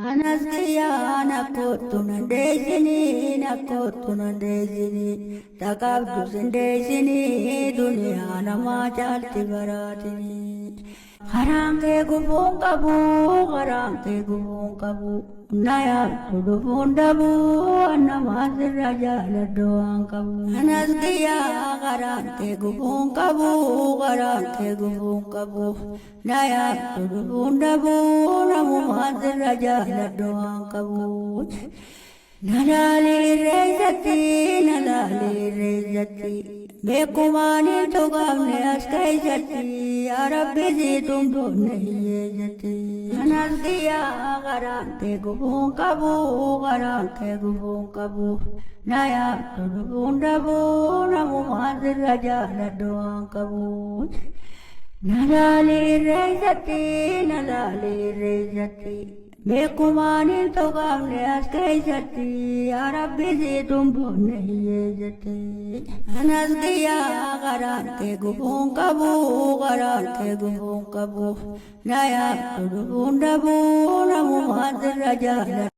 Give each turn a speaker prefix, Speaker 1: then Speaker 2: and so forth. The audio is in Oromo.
Speaker 1: Anaskia nakotunandezini takabdusindezini dunia nama jalti baratini harange gubung kabu naya tudupun dabu anamazir raja ladoang kabu anaskia harange gubung kabu naya tudupun dabu anamazir raja ladoang kabu nalali rezati bekumani to gamne askai jati arabbi ji tum to nahi jati anaskia garante gubung kabu naya tudupun dabu anamazir raja ladoang kabu nalali rezati bekumani to gamne askai jati arabbi ji tum to nahi jati anaskia garante gubung kabu naya tudupun dabu anamazir raja